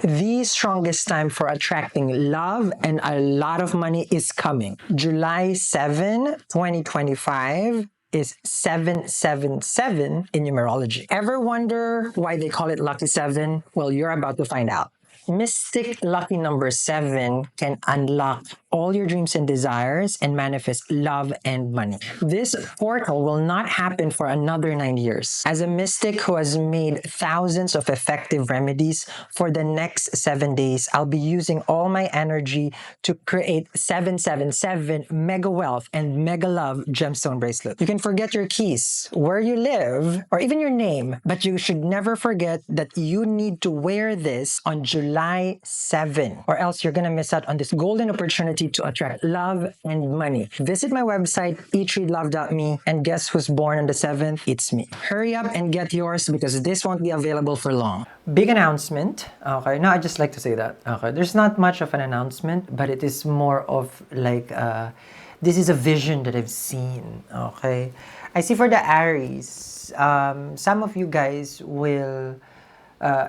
The strongest time for attracting love and a lot of money is coming. July 7, 2025 is 777 in numerology. Ever wonder why they call it Lucky 7? Well, you're about to find out. Mystic lucky number 7 can unlock all your dreams and desires and manifest love and money. This portal will not happen for another 9 years. As a mystic who has made thousands of effective remedies, for the next 7 days, I'll be using all my energy to create 777 mega wealth and mega love gemstone bracelet. You can forget your keys, where you live, or even your name, but you should never forget that you need to wear this on July 7, or else you're gonna miss out on this golden opportunity to attract love and money. Visit my website, eatreadlove.me, and guess who's born on the 7th? It's me. Hurry up and get yours because this won't be available for long. Big announcement. Okay, no, I just like to say that. Okay, there's not much of an announcement, but it is more of like, this is a vision that I've seen. Okay, I see for the Aries, some of you guys will,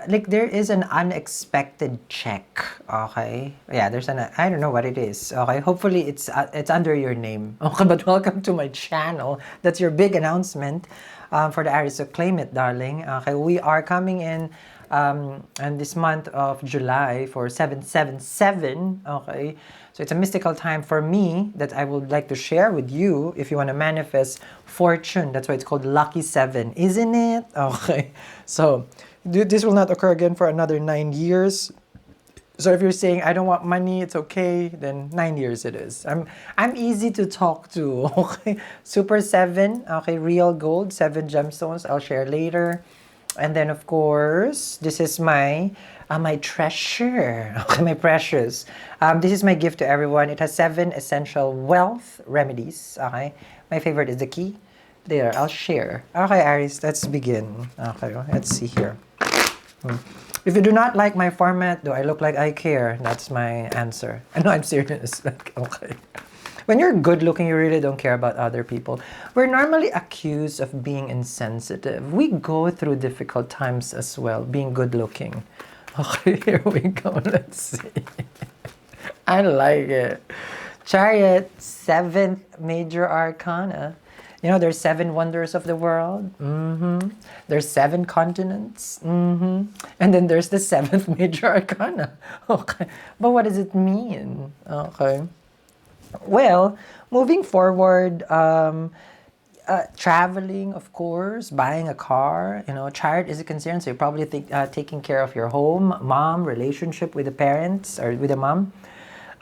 like there is an unexpected check. Okay, yeah, there's an, I don't know what it is. Okay, hopefully it's under your name. Okay, but welcome to my channel. That's your big announcement for the Aries. So claim it, darling. Okay, we are coming in and this month of July for 777. Okay, so it's a mystical time for me that I would like to share with you if you want to manifest fortune. That's why it's called Lucky 7, isn't it? Okay, so this will not occur again for another 9 years. So if you're saying I don't want money, it's okay, then 9 years it is. I'm easy to talk to. Okay, Super 7. Okay, real gold, 7 gemstones. I'll share later. And then of course, this is my treasure. Okay, my precious. This is my gift to everyone. It has 7 essential wealth remedies. Okay, my favorite is the key. There, I'll share. Okay, Aries, let's begin. Okay, let's see here. If you do not like my format, do I look like I care? That's my answer. I know I'm serious. Okay. When you're good looking, you really don't care about other people. We're normally accused of being insensitive. We go through difficult times as well, being good looking. Okay, here we go. Let's see. I like it. Chariot, 7th major arcana. You know, there's 7 wonders of the world. There's 7 continents. And then there's the 7th major arcana. Okay. But what does it mean? Okay. Well, moving forward, traveling, of course, buying a car, you know, chariot is a concern. So you're probably taking care of your home, mom, relationship with the parents or with the mom.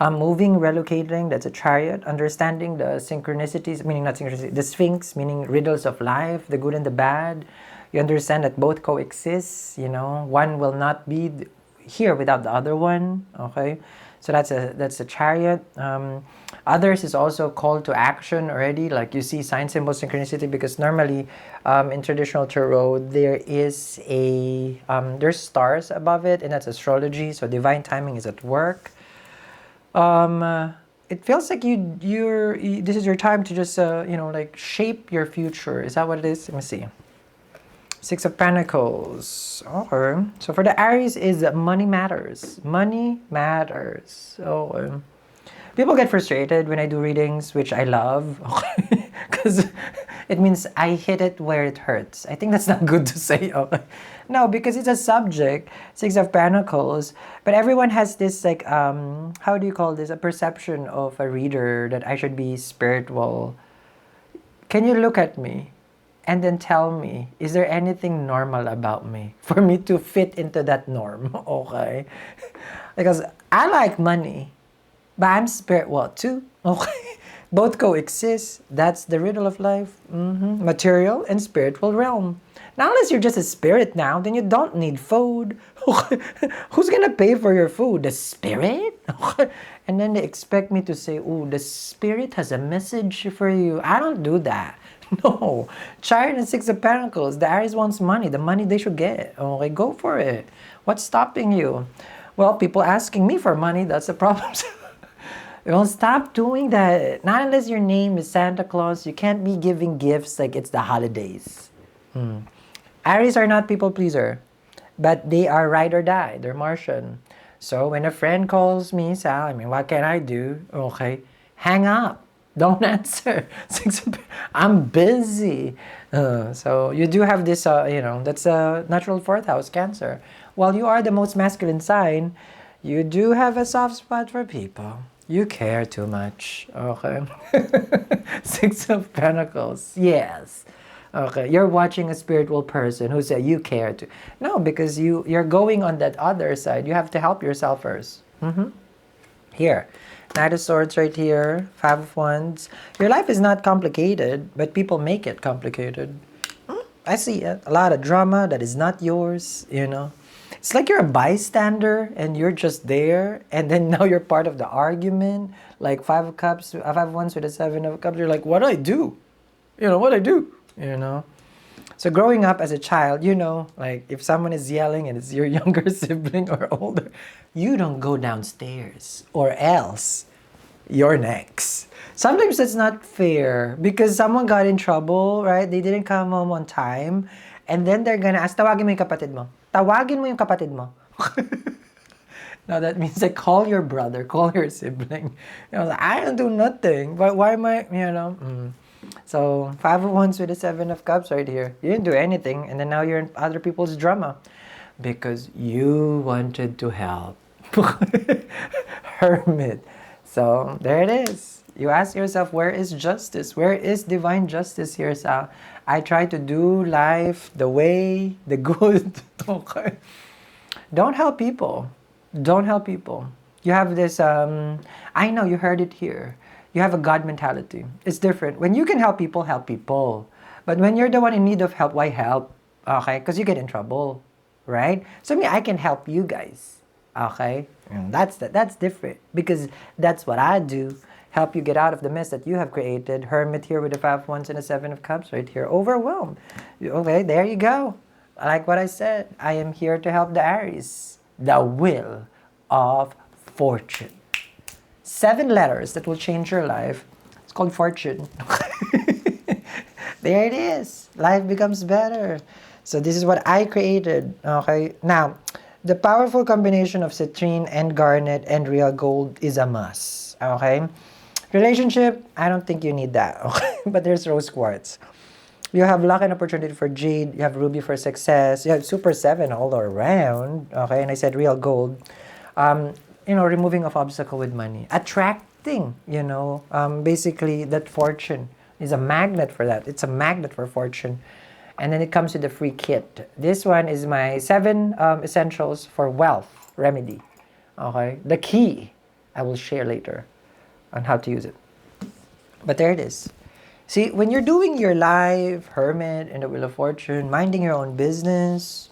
Moving, relocating, that's a chariot. Understanding the synchronicities, meaning not synchronicity, the sphinx, meaning riddles of life, the good and the bad. You understand that both coexist, you know, one will not be here without the other one, okay? So that's a chariot. Others is also call to action already, like you see sign, symbol, synchronicity, because normally in traditional tarot, there is a, there's stars above it, and that's astrology, so divine timing is at work. It feels like this is your time to just, you know, like shape your future. Is that what it is? Let me see. 6 of Pentacles. Okay. So for the Aries is money matters. Money matters. So people get frustrated when I do readings, which I love. Okay. Because it means I hit it where it hurts. I think that's not good to say. Okay. No, because it's a subject, 6 of Pentacles. But everyone has this like, how do you call this? A perception of a reader that I should be spiritual. Can you look at me? And then tell me, is there anything normal about me for me to fit into that norm? Okay. Because I like money, but I'm spiritual too. Okay. Both coexist. That's the riddle of life. Material and spiritual realm. Now, unless you're just a spirit now, then you don't need food. Who's gonna pay for your food? The spirit? And then they expect me to say, oh, the spirit has a message for you. I don't do that. No. Chariot and 6 of Pentacles. The Aries wants money. The money they should get. Okay, go for it. What's stopping you? Well, people asking me for money, that's the problem. Well, stop doing that. Not unless your name is Santa Claus. You can't be giving gifts like it's the holidays. Aries are not people pleaser. but they are ride or die. They're Martian. So when a friend calls me, Sal, I mean, what can I do? Okay, hang up. Don't answer. I'm busy. So you do have this, that's a natural fourth house, Cancer. While you are the most masculine sign, you do have a soft spot for people. You care too much. Okay. Six of Pentacles. Yes. Okay. You're watching a spiritual person who said you care too. No, because you're going on that other side. You have to help yourself first. Here. Knight of Swords right here. Five of Wands. Your life is not complicated, but people make it complicated. I see it. A lot of drama that is not yours, It's like you're a bystander and you're just there, and then now you're part of the argument. Like Five of Cups, Five of Wands with a Seven of Cups. You're like, what do I do? What do I do? So growing up as a child, like if someone is yelling and it's your younger sibling or older, you don't go downstairs or else you're next. Sometimes that's not fair because someone got in trouble, right? They didn't come home on time, and then they're gonna ask, tawagin mo yung kapatid mo. Tawagin mo yung kapatid mo. Now that means like call your brother, call your sibling. I don't do nothing, but why am I, So, Five of Wands with the Seven of Cups right here. You didn't do anything, and then now you're in other people's drama. Because you wanted to help. Hermit. So, there it is. You ask yourself, where is justice? Where is divine justice here, Sal? I try to do life the way, the good. Okay. Don't help people. Don't help people. You have this, I know you heard it here. You have a God mentality. It's different. When you can help people, help people. But when you're the one in need of help, why help? Okay? Because you get in trouble, right? So I can help you guys. Okay? And that's different. Because that's what I do. Help you get out of the mess that you have created. Hermit here with the Five of Wands and the Seven of Cups right here. Overwhelmed. Okay, there you go. Like what I said, I am here to help the Aries. The Wheel of Fortune. 7 letters that will change your life. It's called fortune. There it is. Life becomes better. So this is what I created. Okay. Now, the powerful combination of citrine and garnet and real gold is a must. Okay. Relationship, I don't think you need that. Okay. But there's rose quartz. You have luck and opportunity for jade. You have ruby for success. You have super 7 all around. Okay. And I said real gold. Removing of obstacle with money. Attracting, basically that fortune is a magnet for that. It's a magnet for fortune. And then it comes with a free kit. This one is my 7 essentials for wealth remedy. Okay. The key, I will share later on how to use it. But there it is. See, when you're doing your life, Hermit, and the Wheel of Fortune, minding your own business,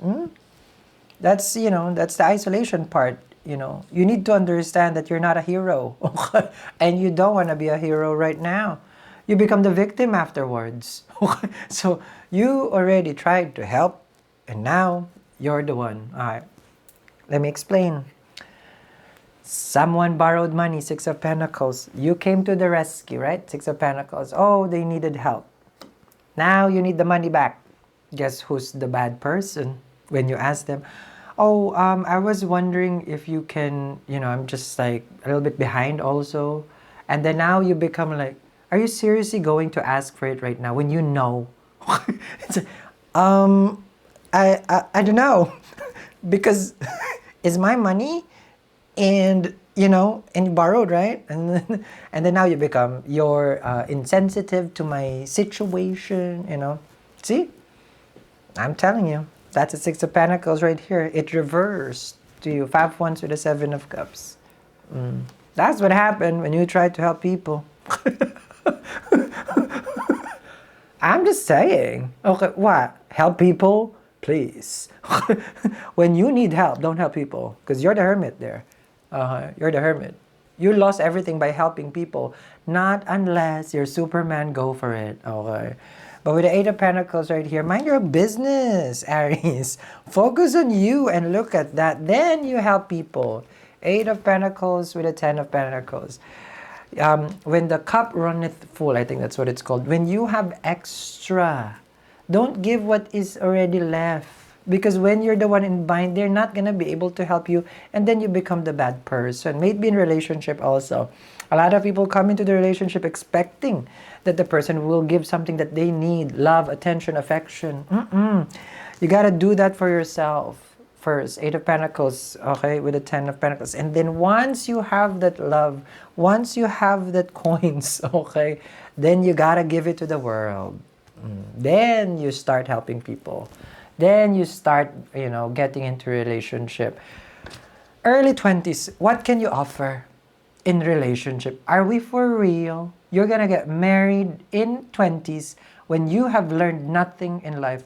that's the isolation part. You need to understand that you're not a hero. And you don't want to be a hero right now. You become the victim afterwards. So you already tried to help, and now you're the one. All right. Let me explain. Someone borrowed money, Six of Pentacles. You came to the rescue, right? Six of Pentacles. Oh, they needed help. Now you need the money back. Guess who's the bad person? When you ask them, oh, I was wondering if you can, I'm just like a little bit behind also. And then now you become like, are you seriously going to ask for it right now when you know? It's like, I don't know. Because it's my money and, and you borrowed, right? And then now you become, you're insensitive to my situation, See? I'm telling you. That's a Six of Pentacles right here. It reversed to you. Five of Wands with a Seven of Cups. That's what happened when you try to help people. I'm just saying. Okay, what? Help people? Please. When you need help, don't help people. Because you're the hermit there. You're the hermit. You lost everything by helping people. Not unless you're Superman, go for it. Okay. But with the Eight of Pentacles right here, mind your business, Aries. Focus on you and look at that. Then you help people. Eight of Pentacles with a 10 of Pentacles. When the cup runneth full, I think that's what it's called. When you have extra, don't give what is already left. Because when you're the one in bind, they're not gonna be able to help you, and then you become the bad person. Maybe in relationship also. A lot of people come into the relationship expecting that the person will give something that they need, love, attention, affection. You gotta do that for yourself first. Eight of Pentacles, okay, with the Ten of Pentacles. And then once you have that love, once you have that coins, okay, then you gotta give it to the world. Then you start helping people. Then you start, getting into relationship. Early 20s, what can you offer in relationship? Are we for real? You're gonna get married in 20s when you have learned nothing in life.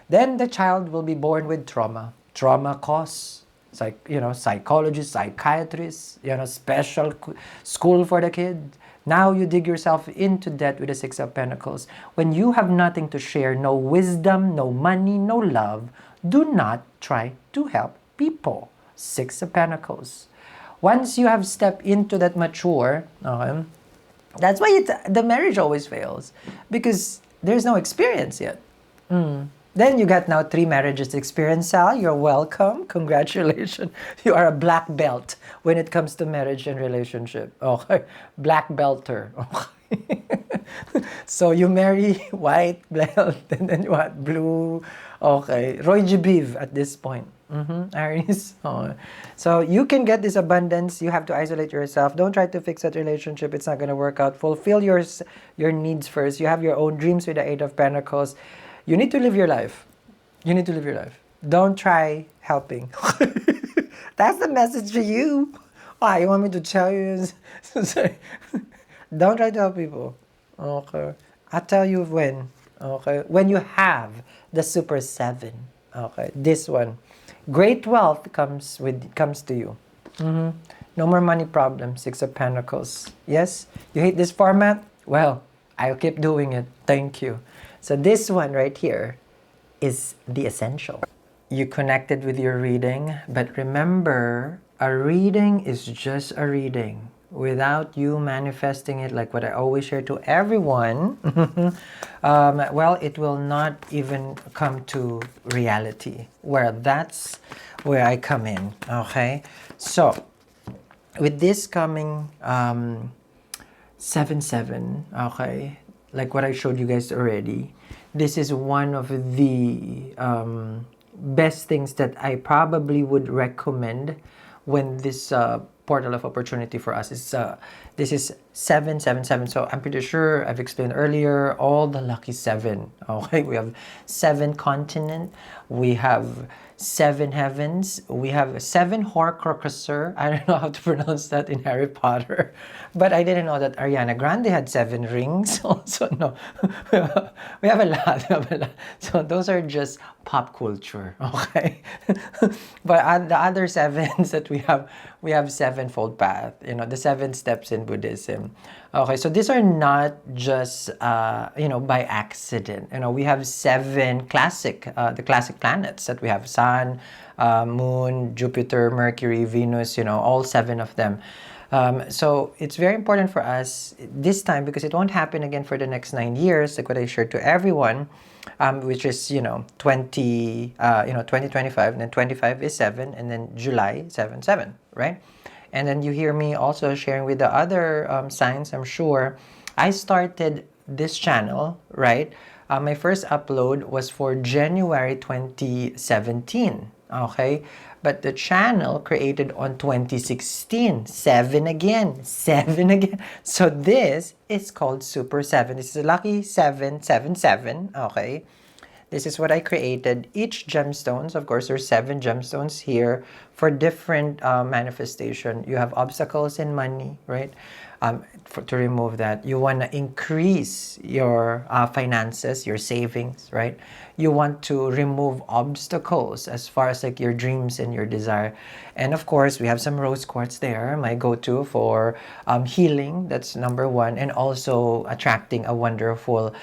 Then the child will be born with trauma. Trauma cause, psychologists, psychiatrists, special school for the kid. Now you dig yourself into debt with the Six of Pentacles. When you have nothing to share, no wisdom, no money, no love, do not try to help people. Six of Pentacles. Once you have stepped into that mature, that's why the marriage always fails. Because there's no experience yet. Then you got now 3 marriages experience, Sal. You're welcome. Congratulations. You are a black belt when it comes to marriage and relationship. Okay. Black belter. Okay. So you marry white belt and then what? Blue. Okay. Roy G. Biv at this point. Aries. Oh. So you can get this abundance. You have to isolate yourself. Don't try to fix that relationship. It's not going to work out. Fulfill your needs first. You have your own dreams with the Eight of Pentacles. You need to live your life. You need to live your life. Don't try helping. That's the message to you. Why? You want me to tell you? Don't try to help people. Okay. I'll tell you when. Okay. When you have the Super 7. Okay. This one. Great wealth comes to you. No more money problems. Six of Pentacles. Yes? You hate this format? Well, I'll keep doing it. Thank you. So this one right here is the essential. You connected with your reading, but remember, a reading is just a reading. Without you manifesting it, like what I always share to everyone, well, it will not even come to reality. That's where I come in, okay? So, with this coming 7-7, okay? Like what I showed you guys already, this is one of the best things that I probably would recommend when this portal of opportunity for us is this is 777. So I'm pretty sure I've explained earlier all the lucky 7. Okay, we have 7 continent, we have 7 heavens, we have 7 Horcruxer. I don't know how to pronounce that in Harry Potter, but I didn't know that Ariana Grande had 7 rings. Also, no, we have a lot. So those are just pop culture, okay? But the other 7s that we have 7-fold path. The 7 steps in Buddhism. Okay, so these are not just by accident. We have 7 the classic planets that we have: Sun, Moon, Jupiter, Mercury, Venus. All 7 of them. So it's very important for us this time, because it won't happen again for the next 9 years, like what I shared to everyone, which is 2025, and then 25 is 7, and then July 7-7, right? And then you hear me also sharing with the other signs. I'm sure I started this channel, right? My first upload was for January 2017, okay? But the channel created on 2016. 7 again. So this is called Super 7. This is a lucky 777, okay? This is what I created. Each gemstones, of course, there's 7 gemstones here for different manifestation. You have obstacles in money, right? To remove that, you want to increase your finances, your savings, right? You want to remove obstacles as far as like your dreams and your desire. And of course, we have some rose quartz there, my go-to for healing. That's number 1. And also attracting a wonderful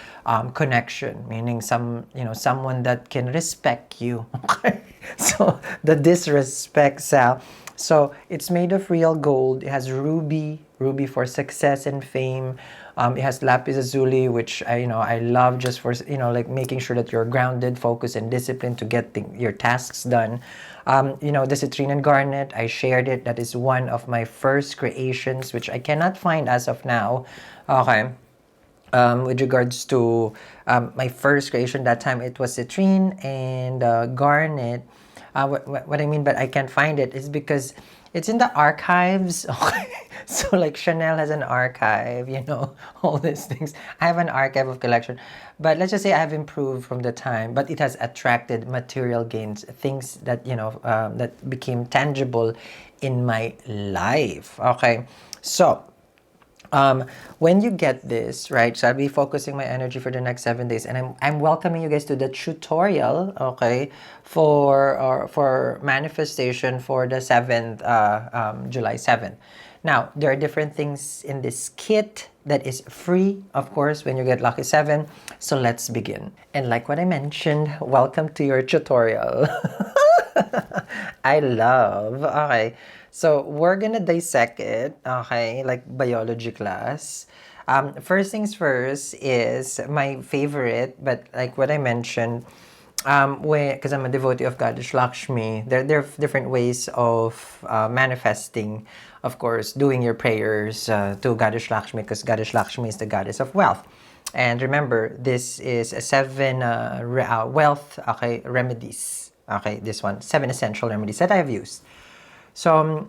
connection, meaning someone that can respect you. Okay? So the disrespect, Sal. So it's made of real gold. It has ruby for success and fame. It has lapis lazuli, which I love just for like making sure that you're grounded, focused, and disciplined to get your tasks done. The citrine and garnet, I shared it. That is one of my first creations, which I cannot find as of now. Okay. With regards to my first creation that time, it was citrine and garnet. What I mean, but I can't find it is because it's in the archives. Okay. So like Chanel has an archive, all these things. I have an archive of collection. But let's just say I've improved from the time, but it has attracted material gains, things that, that became tangible in my life. Okay. So, when you get this, right, so I'll be focusing my energy for the next 7 days, and I'm welcoming you guys to the tutorial, okay, for manifestation for the 7th, July 7th. Now, there are different things in this kit that is free, of course, when you get Lucky 7. So let's begin. And like what I mentioned, welcome to your tutorial. I love. Okay. So we're gonna dissect it, okay, like biology class. First things first is my favorite, but like what I mentioned, because I'm a devotee of Goddess Lakshmi, there are different ways of manifesting, of course, doing your prayers to Goddess Lakshmi, because Goddess Lakshmi is the goddess of wealth. And remember, this is a 7 wealth, okay, remedies. Okay, this one, 7 essential remedies that I have used. So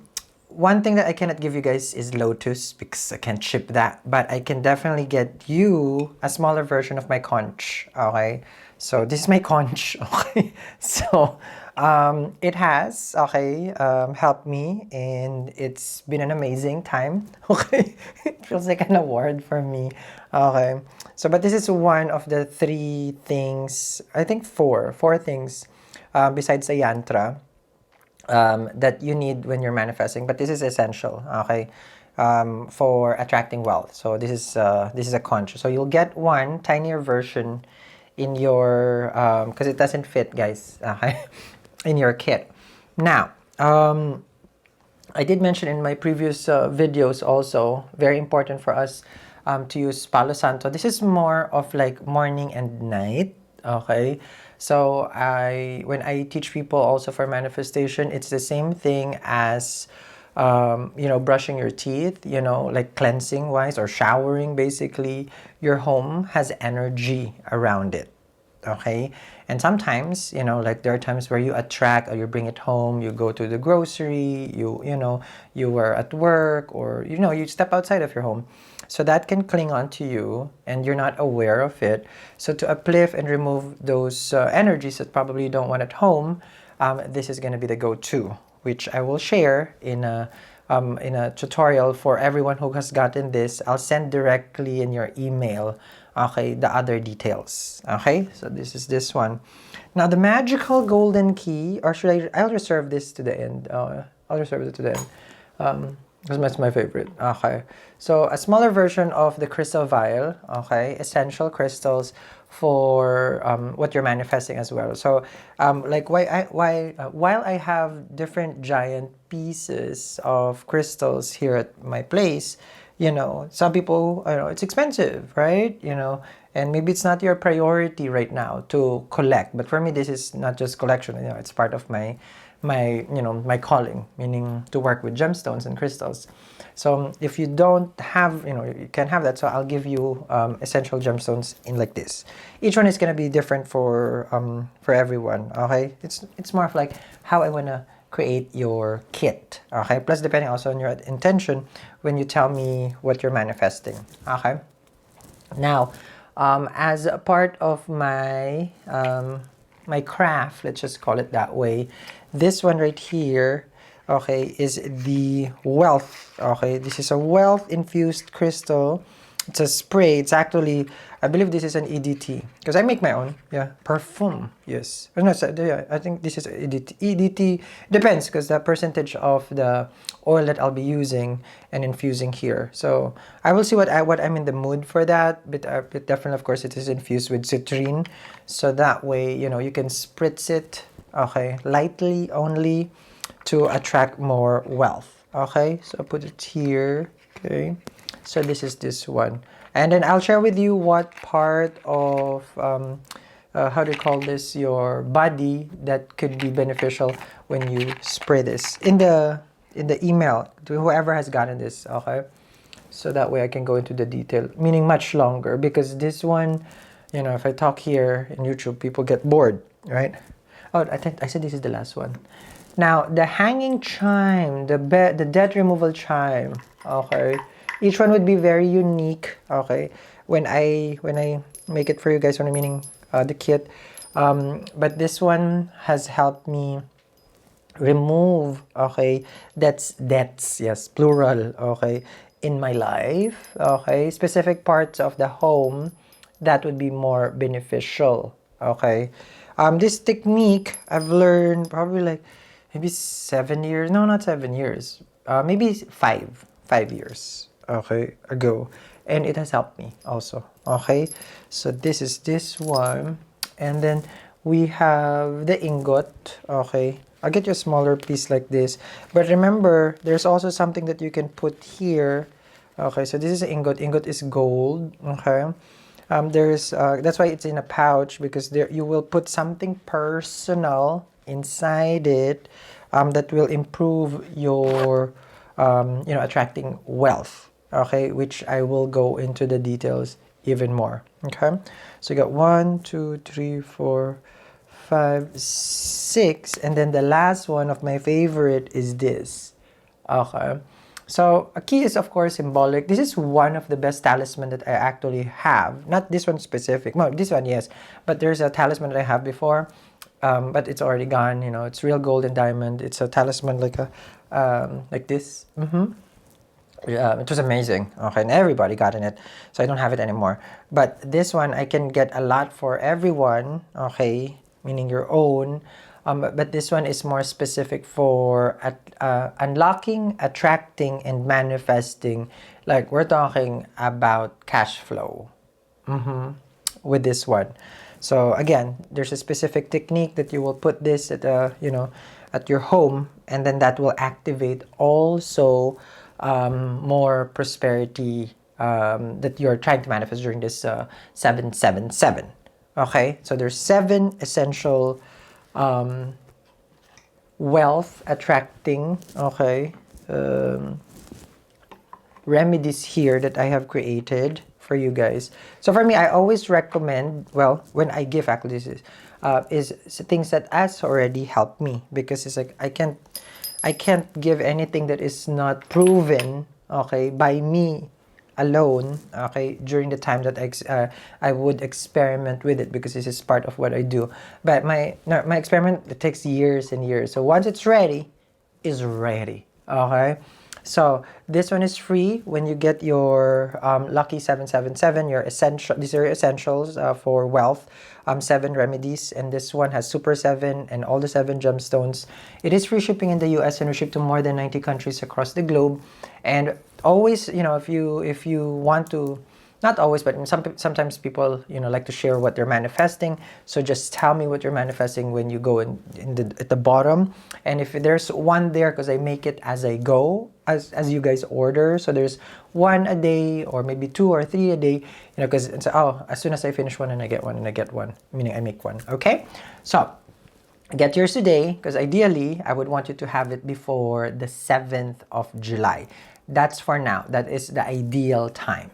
one thing that I cannot give you guys is Lotus because I can't ship that, but I can definitely get you a smaller version of my conch. Okay, so this is my conch. Okay, so it has helped me, and it's been an amazing time. Okay, it feels like an award for me. Okay, so but this is one of the 3 things, I think four things besides the yantra that you need when you're manifesting, but this is essential, okay, for attracting wealth. So this is a conch. So you'll get one tinier version in your because it doesn't fit, guys, okay, in your kit. Now, I did mention in my previous videos also, very important for us to use Palo Santo. This is more of like morning and night, okay? So when I teach people also for manifestation, it's the same thing as, brushing your teeth, like cleansing wise or showering, basically. Your home has energy around it. Okay, and sometimes like there are times where you attract or you bring it home, you go to the grocery, you were at work, or you step outside of your home, so that can cling on to you and you're not aware of it. So to uplift and remove those energies that probably you don't want at home, this is going to be the go-to, which I will share in a tutorial for everyone who has gotten this. I'll send directly in your email, okay, the other details. Okay, so this is this one. Now the magical golden key, or I'll reserve this to the end. I'll reserve it to the end because that's my favorite. Okay, so a smaller version of the crystal vial. Okay, essential crystals for what you're manifesting as well. So like while I have different giant pieces of crystals here at my place, some people, it's expensive, right? And maybe it's not your priority right now to collect. But for me, this is not just collection. It's part of my calling, meaning to work with gemstones and crystals. So if you don't have, you can have that. So I'll give you essential gemstones in like this. Each one is gonna be different for everyone. Okay, it's more of like how I wanna create your kit. Okay, plus depending also on your intention when you tell me what you're manifesting. Okay, now as a part of my my craft, let's just call it that way, this one right here, okay, is the wealth. Okay, this is a wealth infused crystal. It's a spray. It's actually, I believe this is an EDT because I make my own. Yeah, perfume. Yes. Oh, no, so, yeah, I think this is EDT. EDT depends because the percentage of the oil that I'll be using and infusing here. So I will see what I'm in the mood for that. But definitely, of course, it is infused with citrine, so that way you can spritz it. Okay, lightly only to attract more wealth. Okay, so I put it here. Okay. So this is this one. And then I'll share with you what part of how do you call this, your body that could be beneficial when you spray this in the email to whoever has gotten this. Okay, so that way I can go into the detail, meaning much longer, because this one, you know, if I talk here in YouTube, people get bored, right? Oh, I think I said this is the last one. Now, the hanging chime, the death removal chime, okay? Each one would be very unique, okay? When I make it for you guys, when I'm meaning the kit, but this one has helped me remove, okay, that's yes, plural, okay, in my life, okay, specific parts of the home that would be more beneficial, okay. This technique I've learned probably like maybe 7 years, no, not 7 years, maybe 5 years, okay, ago, and it has helped me also, okay. So this is this one, and then we have the ingot, okay. I'll get you a smaller piece like this, but remember there's also something that you can put here, okay. So this is ingot. Ingot is gold, okay. There's that's why it's in a pouch, because there you will put something personal inside it, that will improve your you know, attracting wealth, okay, which I will go into the details even more, okay. So you got 1 2 3 4 5 6, and then the last one of my favorite is this, okay. So a key is of course symbolic. This is one of the best talisman that I actually have. Not this one specific. No, this one, yes. But there's a talisman that I have before, but it's already gone. You know, it's real gold and diamond. It's a talisman like a like this. Yeah, it was amazing. Okay, and everybody got in it, so I don't have it anymore. But this one I can get a lot for everyone. Okay, meaning your own. But this one is more specific for unlocking, attracting, and manifesting. Like we're talking about cash flow with this one. So again, there's a specific technique that you will put this at you know, at your home, and then that will activate also more prosperity that you're trying to manifest during this 777. Okay, so there's 7 essential wealth attracting, okay, remedies here that I have created for you guys. So for me, I always recommend, well, when I give actually this is things that has already helped me, because it's like I can't give anything that is not proven, okay, by me alone, okay, during the time that I would experiment with it, because this is part of what I do. But my experiment, it takes years and years. So once it's ready, is ready, okay. So this one is free when you get your lucky 777, your essential, these are your essentials for wealth, 7 remedies, and this one has super 7 and all the 7 gemstones. It is free shipping in the US, and we ship to more than 90 countries across the globe. And always, you know, if you want to, not always, but sometimes people, you know, like to share what they're manifesting. So just tell me what you're manifesting when you go at the bottom. And if there's one there, because I make it as I go, as you guys order. So there's 1 a day, or maybe 2 or 3 a day, you know, because it's, oh, as soon as I finish one and I get one and I get one, meaning I make one. Okay, so get yours today, because ideally I would want you to have it before the 7th of July. That's for now. That is the ideal time.